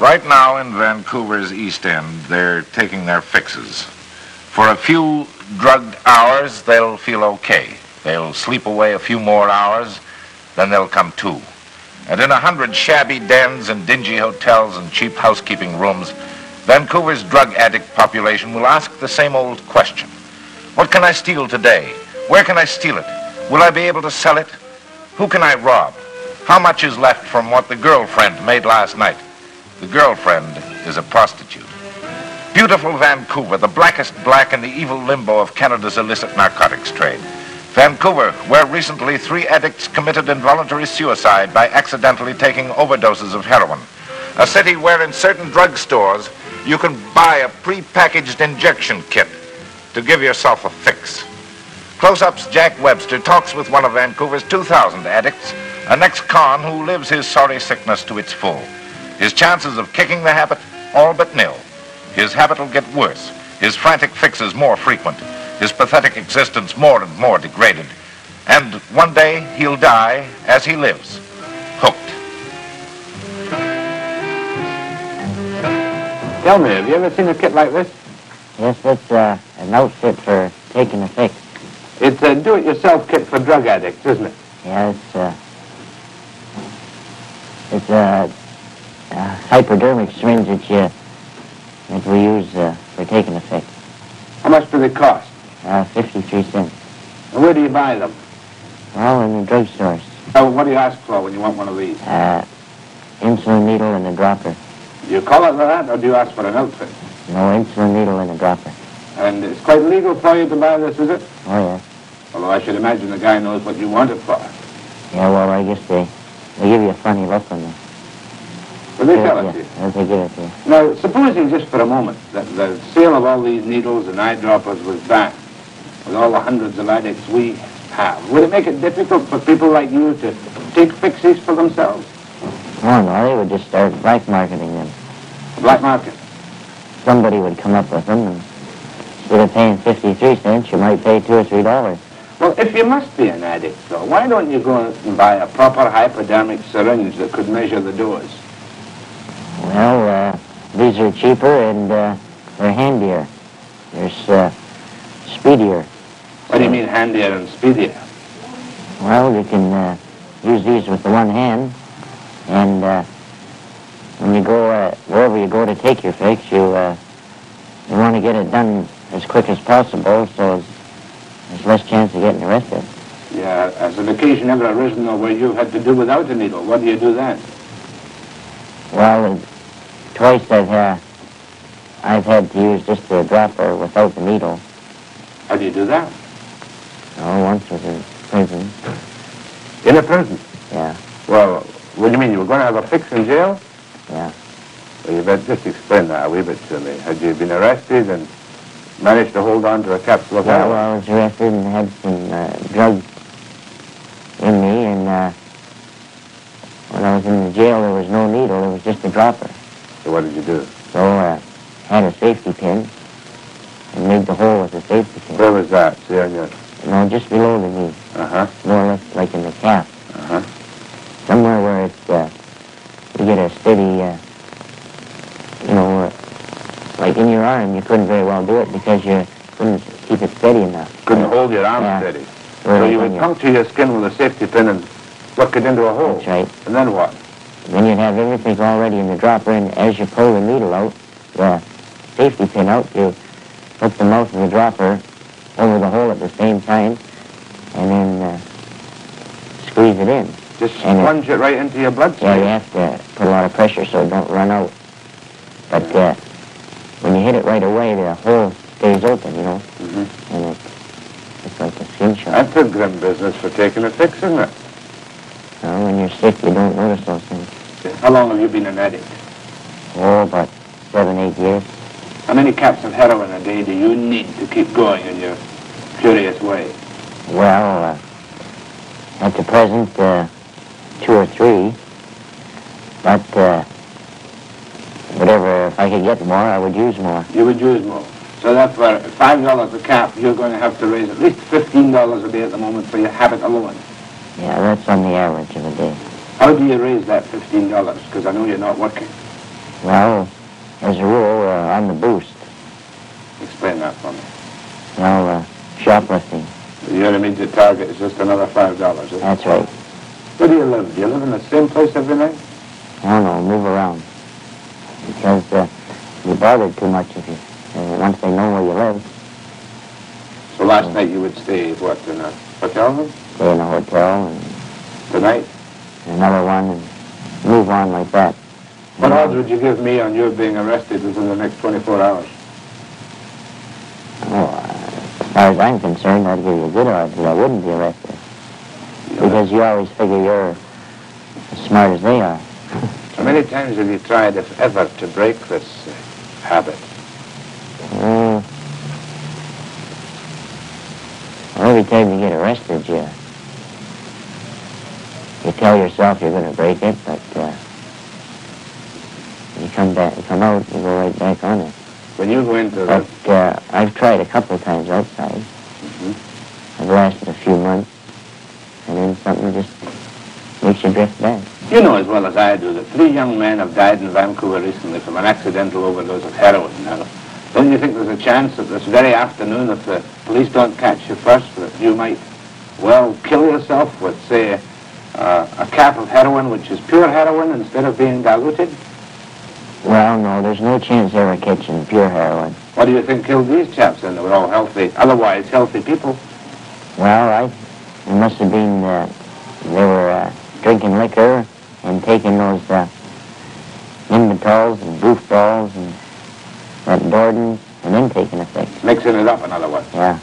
Right now in Vancouver's East End, they're taking their fixes. For a few drugged hours, they'll feel okay. They'll sleep away a few more hours, then they'll come to. And in 100 shabby dens and dingy hotels and cheap housekeeping rooms, Vancouver's drug addict population will ask the same old question. What can I steal today? Where can I steal it? Will I be able to sell it? Who can I rob? How much is left from what the girlfriend made last night? The girlfriend is a prostitute. Beautiful Vancouver, the blackest black in the evil limbo of Canada's illicit narcotics trade. Vancouver, where recently 3 addicts committed involuntary suicide by accidentally taking overdoses of heroin. A city where in certain drugstores you can buy a pre-packaged injection kit to give yourself a fix. Close-Up's Jack Webster talks with one of Vancouver's 2,000 addicts, an ex-con who lives his sorry sickness to its full. His chances of kicking the habit, all but nil. His habit will get worse, his frantic fixes more frequent, his pathetic existence more and more degraded. And one day he'll die as he lives, hooked. Tell me, have you ever seen a kit like this? Yes, it's an outfit for taking a fix. It's a do-it-yourself kit for drug addicts, isn't it? Yeah, it's a hypodermic syringe that we use for taking a fix. How much do they cost? 53 cents. And where do you buy them? Well, in the drugstores. Oh, what do you ask for when you want one of these? Insulin needle and a dropper. Do you call it that, or do you ask for an outfit? No, insulin needle and a dropper. And it's quite legal for you to buy this, is it? Oh, yes. Although I should imagine the guy knows what you want it for. Yeah, well, I guess they give you a funny look when they... Will they sell it to you? Yes, they give it to you. Now, supposing just for a moment that the sale of all these needles and eyedroppers was banned, with all the hundreds of addicts we have, would it make it difficult for people like you to take fixies for themselves? Oh, no, they would just start black marketing them. Black market? Somebody would come up with them, and instead of paying 53 cents, you might pay $2 or $3. Well, if you must be an addict, though, why don't you go and buy a proper hypodermic syringe that could measure the dose? Well, these are cheaper and they're handier. They're speedier. What do you mean handier and speedier? Well, you can use these with the one hand, and when you go wherever you go to take your fix, you want to get it done as quick as possible, so there's less chance of getting arrested. Yeah, has an occasion ever arisen where you've had to do without a needle? What do you do then? Well, twice I've had to use just the dropper without the needle. How do you do that? Oh, once was in prison. In a prison? Yeah. Well, what do you mean? You were going to have a fix in jail? Yeah. Well, you better just explain that a wee bit to me. Had you been arrested and managed to hold on to a capsule of heroin? Well, I was arrested and had some drugs in me, and when I was in the jail, there was no needle, there was just a dropper. So what did you do? So I had a safety pin and made the hole with a safety pin. Where was that? See on your... No, just below the knee. Uh-huh. More or less like in the calf. Uh-huh. Somewhere where it's, you get a steady, like in your arm, you couldn't very well do it because you couldn't keep it steady enough. Couldn't hold your arm steady. So you would puncture your skin with a safety pin and look it into a hole. That's right. And then what? Then you'd have everything already in the dropper, and as you pull the needle out, the safety pin out, you put the mouth of the dropper over the hole at the same time, and then squeeze it in. Just plunge it right into your bloodstream? Yeah, you have to put a lot of pressure so it don't run out. But when you hit it right away, the hole stays open, you know. Mm-hmm. And it's like a skin shot. That's a grim business for taking a fix, isn't it? Well, when you're sick, you don't notice those things. How long have you been an addict? Oh, about 7, 8 years. How many caps of heroin a day do you need to keep going in your furious way? Well, at the present, 2 or 3. But whatever, if I could get more, I would use more. You would use more. So that for $5 a cap, you're going to have to raise at least $15 a day at the moment for your habit alone. Yeah, that's on the average of a day. How do you raise that $15? Because I know you're not working. Well, as a rule, on the boost. Explain that for me. Well, shoplifting. Your immediate target is just another $5, isn't it? That's right. Where do you live? Do you live in the same place every night? Oh, no, move around. Because you bother too much if you, once they know where you live. So last night you would stay, what, in a hotel room? Stay in a hotel and Tonight? another one and move on like that. What odds would you give me on your being arrested within the next 24 hours? As far as I'm concerned, I'd give you a good odds that I wouldn't be arrested. Because you always figure you're as smart as they are. How many times have you tried, if ever, to break this habit? Every time you get arrested, you tell yourself you're going to break it, but you come out, you go right back on it. When you go into But I've tried a couple of times outside. I've lasted a few months, and then something just makes you drift back. You know as well as I do that 3 young men have died in Vancouver recently from an accidental overdose of heroin. Now, don't you think there's a chance that this very afternoon, if the police don't catch you first, that you might, well, kill yourself with, say, a cap of heroin, which is pure heroin, instead of being diluted? Well, no, there's no chance ever catching pure heroin. What do you think killed these chaps then? They were all healthy, otherwise healthy people. Well, it must have been, they were drinking liquor and taking those Invitols and goofballs and that Dordon, and then taking a fix. Mixing it up, in other words. Yeah.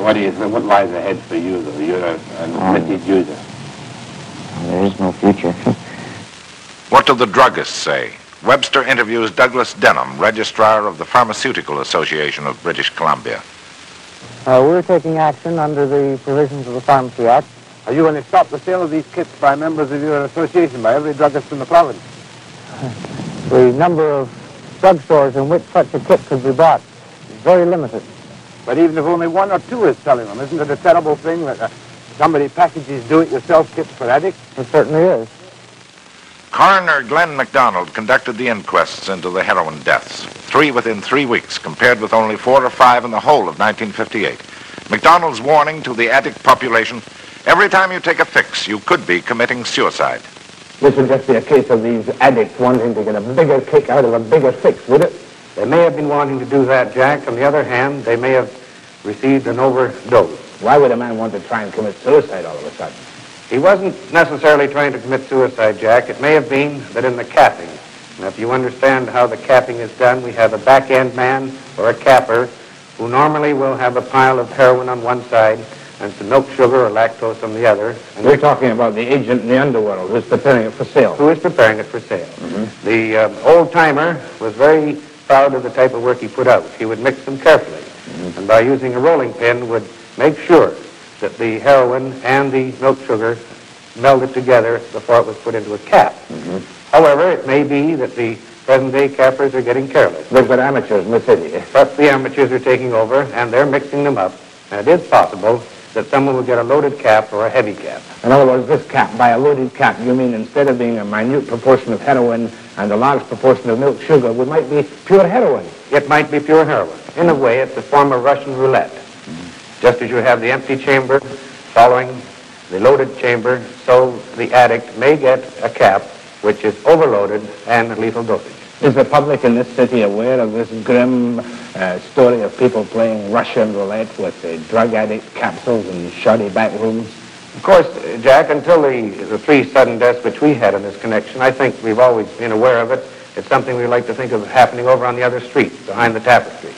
What do you think? What lies ahead for you, though? You're an admitted user. There is no future. What do the druggists say? Webster interviews Douglas Denham, Registrar of the Pharmaceutical Association of British Columbia. We're taking action under the provisions of the Pharmacy Act. Are you going to stop the sale of these kits by members of your association, by every druggist in the province? The number of drugstores in which such a kit could be bought is very limited. But even if only 1 or 2 is selling them, isn't it a terrible thing that somebody packages do-it-yourself kits for addicts? It certainly is. Coroner Glen McDonald conducted the inquests into the heroin deaths, 3 within 3 weeks, compared with only 4 or 5 in the whole of 1958. McDonald's warning to the addict population: every time you take a fix, you could be committing suicide. This would just be a case of these addicts wanting to get a bigger kick out of a bigger fix, would it? They may have been wanting to do that, Jack. On the other hand, they may have received an overdose. Why would a man want to try and commit suicide all of a sudden? He wasn't necessarily trying to commit suicide, Jack. It may have been that in the capping. Now, if you understand how the capping is done, we have a back-end man or a capper who normally will have a pile of heroin on one side and some milk sugar or lactose on the other. And we're talking about the agent in the underworld who's preparing it for sale. Who is preparing it for sale. Mm-hmm. The old-timer was very proud of the type of work he put out. He would mix them carefully, and by using a rolling pin would make sure that the heroin and the milk sugar melded together before it was put into a cap. However, it may be that the present-day cappers are getting careless. They've got amateurs in the city. But the amateurs are taking over, and they're mixing them up, and it is possible that someone will get a loaded cap or a heavy cap. In other words, this cap, by a loaded cap, you mean instead of being a minute proportion of heroin and a large proportion of milk sugar, it might be pure heroin. It might be pure heroin. In a way, it's a form of Russian roulette. Just as you have the empty chamber following the loaded chamber, so the addict may get a cap which is overloaded and lethal dosage. Is the public in this city aware of this grim story of people playing Russian roulette with drug addict capsules and shoddy back rooms? Of course, Jack, until the 3 sudden deaths which we had in this connection, I think we've always been aware of it. It's something we like to think of happening over on the other street, behind the tapestry.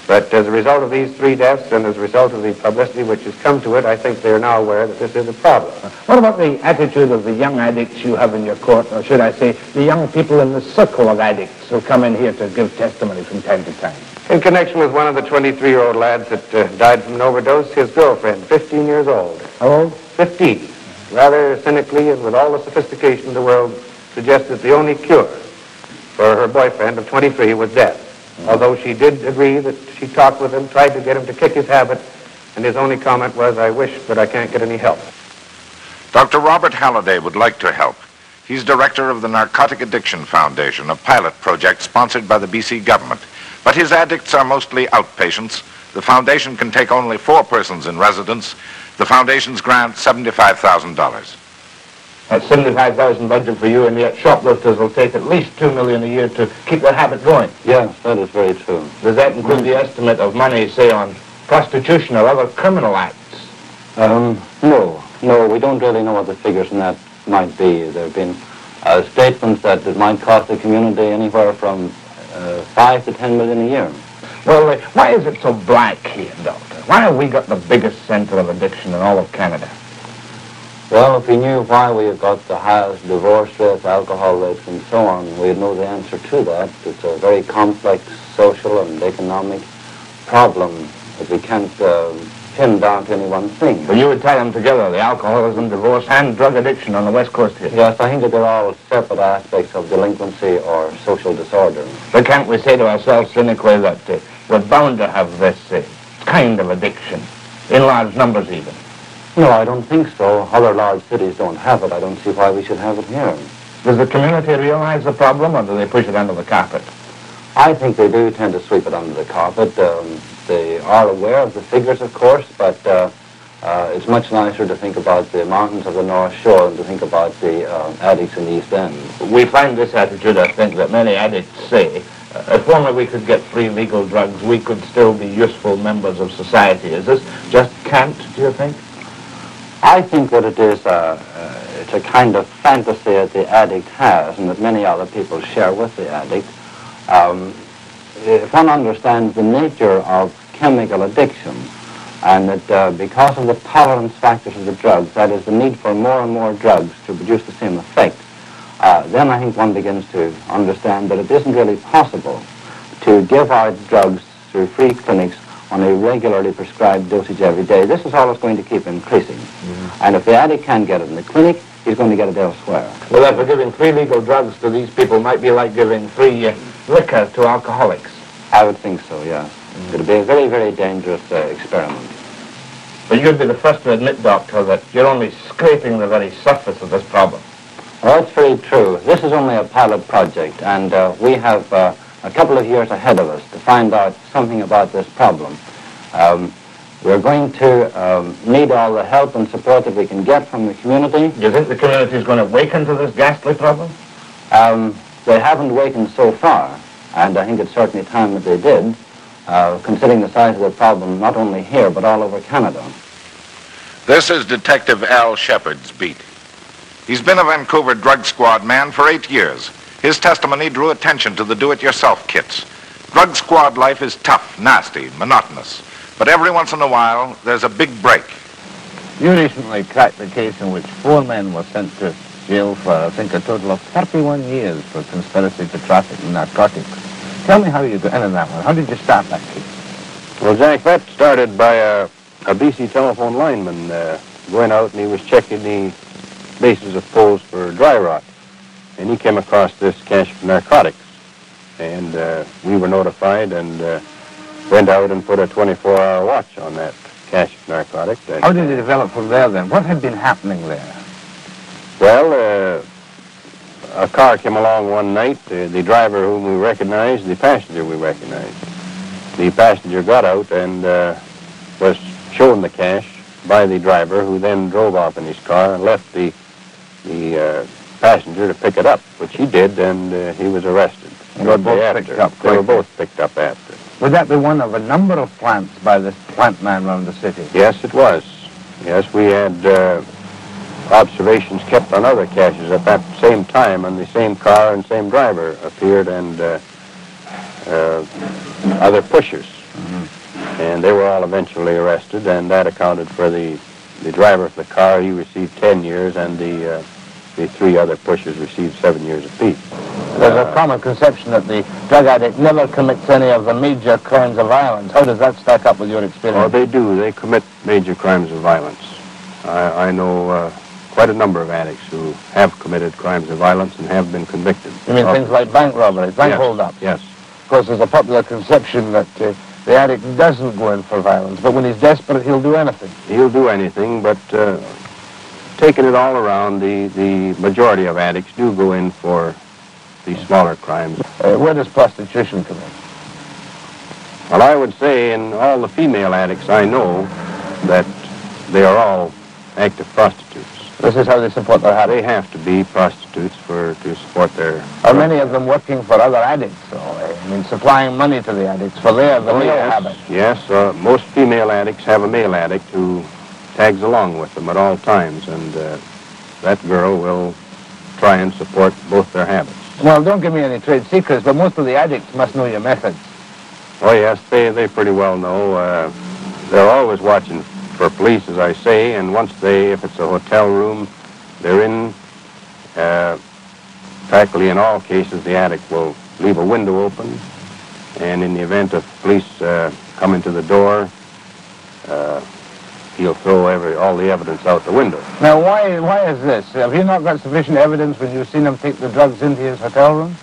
But as a result of these 3 deaths and as a result of the publicity which has come to it, I think they are now aware that this is a problem. What about the attitude of the young addicts you have in your court, or should I say, the young people in the circle of addicts who come in here to give testimony from time to time? In connection with one of the 23-year-old lads that died from an overdose, his girlfriend, 15 years old. How old? 15. Rather cynically and with all the sophistication in the world, suggests that the only cure for her boyfriend of 23 was death. Although she did agree that she talked with him, tried to get him to kick his habit, and his only comment was, "I wish, but I can't get any help." Dr. Robert Halliday would like to help. He's director of the Narcotic Addiction Foundation, a pilot project sponsored by the BC government. But his addicts are mostly outpatients. The foundation can take only 4 persons in residence. The foundation's grant, $75,000. That's $75,000 budget for you, and yet shoplifters will take at least $2 million a year to keep their habit going. Yes, that is very true. Does that include the estimate of money, say, on prostitution or other criminal acts? No, we don't really know what the figures in that might be. There have been statements that it might cost the community anywhere from 5 to 10 million a year. Well, why is it so black here, Doctor? Why have we got the biggest center of addiction in all of Canada? Well, if we knew why we have got the highest divorce rates, alcohol rates, and so on, we'd know the answer to that. It's a very complex social and economic problem that we can't pin down to any one thing. Well, you would tie them together, the alcoholism, divorce, and drug addiction on the West Coast here. Yes, I think that they're all separate aspects of delinquency or social disorder. But can't we say to ourselves cynically that we're bound to have this kind of addiction, in large numbers even? No, I don't think so. Other large cities don't have it. I don't see why we should have it here. Does the community realize the problem, or do they push it under the carpet? I think they do tend to sweep it under the carpet. They are aware of the figures, of course, but it's much nicer to think about the mountains of the North Shore than to think about the addicts in the East End. We find this attitude, I think, that many addicts say, if only we could get free legal drugs, we could still be useful members of society. Is this just cant, do you think? I think that it is it's a kind of fantasy that the addict has and that many other people share with the addict. If one understands the nature of chemical addiction and that because of the tolerance factors of the drugs, that is the need for more and more drugs to produce the same effect, then I think one begins to understand that it isn't really possible to give out drugs through free clinics on a regularly prescribed dosage every day. This is always going to keep increasing. Mm-hmm. And if the addict can't get it in the clinic, he's going to get it elsewhere. Well, therefore, giving free legal drugs to these people might be like giving free liquor to alcoholics. I would think so, yes. Mm-hmm. It would be a very, very dangerous experiment. But you'd be the first to admit, Doctor, that you're only scraping the very surface of this problem. Well, that's very true. This is only a pilot project, and we have a couple of years ahead of us to find out something about this problem. We're going to need all the help and support that we can get from the community. Do you think the community is going to awaken to this ghastly problem? They haven't awakened so far, and I think it's certainly time that they did, considering the size of the problem not only here but all over Canada. This is Detective Al Shepard's beat. He's been a Vancouver drug squad man for 8 years. His testimony drew attention to the do-it-yourself kits. Drug squad life is tough, nasty, monotonous. But every once in a while, there's a big break. You recently cracked the case in which 4 men were sent to jail for, I think, a total of 31 years for conspiracy to traffic in narcotics. Tell me how you got in that one. How did you start that case? Well, Jack, that started by a BC telephone lineman going out, and he was checking the bases of poles for dry rot. And he came across this cache of narcotics. And we were notified and went out and put a 24-hour watch on that cache of narcotics. How did it develop from there, then? What had been happening there? Well, a car came along one night, the driver whom we recognized, the passenger we recognized. The passenger got out and was shown the cache by the driver, who then drove off in his car and left the passenger to pick it up, which he did, and he was arrested. They were both picked up. They were both picked up after. Would that be one of a number of plants by this plant man around the city? Yes, it was. Yes, we had observations kept on other caches at that same time, and the same car and same driver appeared, and other pushers. Mm-hmm. And they were all eventually arrested, and that accounted for the driver of the car. He received 10 years, and the 3 other pushers received 7 years apiece. There's a common conception that the drug addict never commits any of the major crimes of violence. How does that stack up with your experience? Oh, they do. They commit major crimes of violence. I know quite a number of addicts who have committed crimes of violence and have been convicted. You mean things like bank robberies, bank hold-up? Yes. Of course, there's a popular conception that the addict doesn't go in for violence, but when he's desperate, he'll do anything. He'll do anything, but 10 taking it all around, the majority of addicts do go in for the smaller crimes. Where does prostitution come in? Well, I would say in all the female addicts I know that they are all active prostitutes. This is how they support their habit. They have to be prostitutes to support their... Are many of them working for other addicts? I mean, supplying money to the addicts for the male habit? Yes, most female addicts have a male addict who tags along with them at all times, and that girl will try and support both their habits. Well, don't give me any trade secrets, but most of the addicts must know your methods. Oh, yes, they pretty well know. They're always watching for police, as I say, and once if it's a hotel room, they're in, practically in all cases, the addict will leave a window open, and in the event of police coming to the door, he'll throw all the evidence out the window. Now, why is this? Have you not got sufficient evidence when you've seen him take the drugs into his hotel room?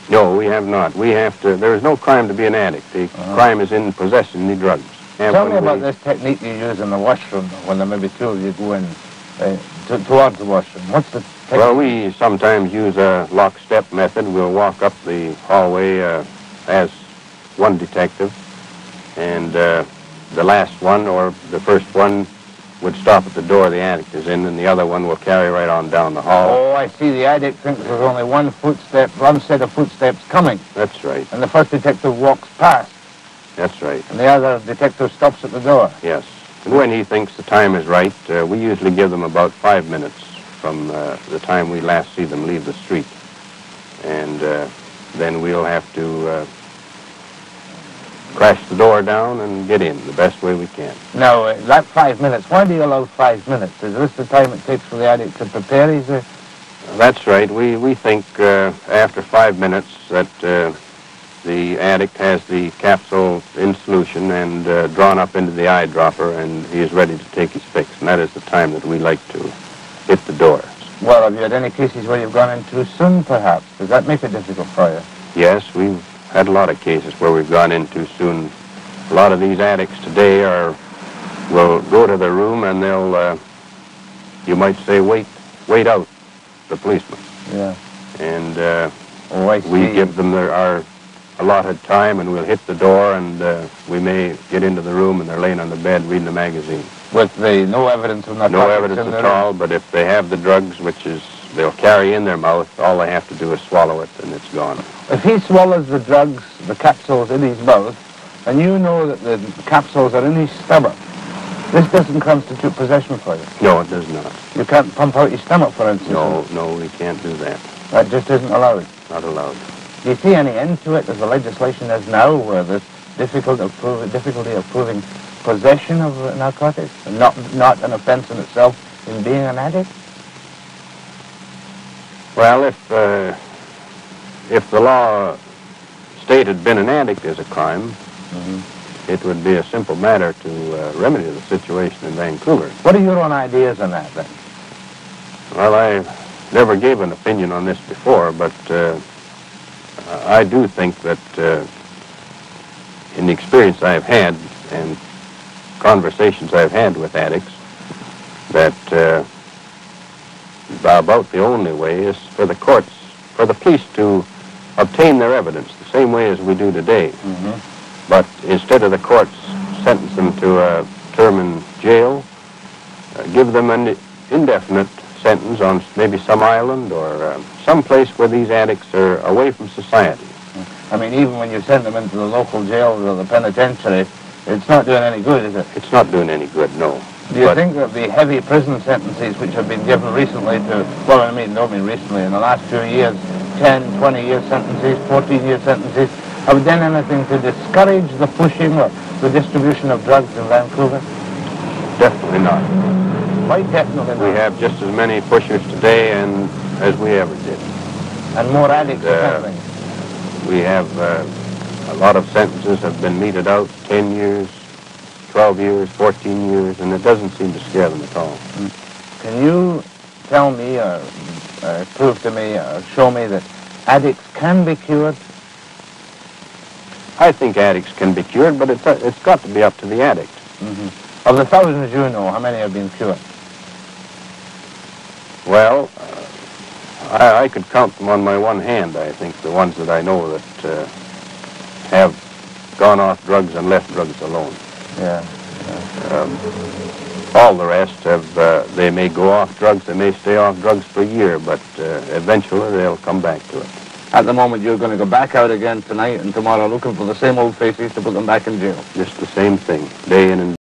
No, we have not. There is no crime to be an addict. The crime is in possessing the drugs. Tell me about this technique you use in the washroom when there may be two of you go in towards the washroom. What's the technique? Well, we sometimes use a lock-step method. We'll walk up the hallway as one detective, and the last one or the first one would stop at the door the addict is in, and the other one will carry right on down the hall. Oh, I see. The addict thinks there's only one set of footsteps coming. That's right. And the first detective walks past. That's right. And the other detective stops at the door. Yes. And when he thinks the time is right, we usually give them about 5 minutes from the time we last see them leave the street. And then we'll have to crash the door down and get in the best way we can. Now, that 5 minutes, why do you allow 5 minutes? Is this the time it takes for the addict to prepare his... That's right. We think after 5 minutes that the addict has the capsule in solution and drawn up into the eyedropper, and he is ready to take his fix. And that is the time that we like to hit the doors. Well, have you had any cases where you've gone in too soon, perhaps? Does that make it difficult for you? Yes, we've had a lot of cases where we've gone in too soon. A lot of these addicts today will go to their room and they'll, you might say, wait out the policeman. Yeah. And we give them our allotted time, and we'll hit the door, and we may get into the room and they're laying on the bed reading a magazine. With no evidence of narcotics? No evidence at all, but if they have the drugs, which is they'll carry in their mouth, all they have to do is swallow it and it's gone. If he swallows the drugs, the capsules in his mouth, and you know that the capsules are in his stomach, this doesn't constitute possession for you? No, it does not. You can't pump out your stomach, for instance? No, we can't do that. That just isn't allowed? Not allowed. Do you see any end to it as the legislation is now, where there's difficulty of proving possession of narcotics, and not an offense in itself in being an addict? Well, if the law stated being an addict is a crime, it would be a simple matter to remedy the situation in Vancouver. What are your own ideas on that, then? Well, I never gave an opinion on this before, but I do think that in the experience I've had and conversations I've had with addicts, that about the only way is for the courts, for the police to obtain their evidence the same way as we do today. But instead of the courts sentence them to a term in jail, give them an indefinite sentence on maybe some island or some place where these addicts are away from society. I mean, even when you send them into the local jail or the penitentiary, it's not doing any good, is it? It's not doing any good, no. Do you think that the heavy prison sentences which have been given recently to, well, I mean, don't mean recently, in the last few years, 10, 20-year sentences, 14-year sentences, have done anything to discourage the pushing or the distribution of drugs in Vancouver? Definitely not. Why definitely not? We have just as many pushers today as we ever did. And more addicts apparently. We have a lot of sentences have been meted out, 10 years, 12 years, 14 years, and it doesn't seem to scare them at all. Can you tell me or prove to me or show me that addicts can be cured? I think addicts can be cured, but it's got to be up to the addict. Of the thousands you know, how many have been cured? Well, I could count them on my one hand, I think, the ones that I know that have gone off drugs and left drugs alone. Yeah. All the rest have, they may go off drugs, they may stay off drugs for a year, but eventually they'll come back to it. At the moment, you're going to go back out again tonight and tomorrow looking for the same old faces to put them back in jail. Just the same thing, day in and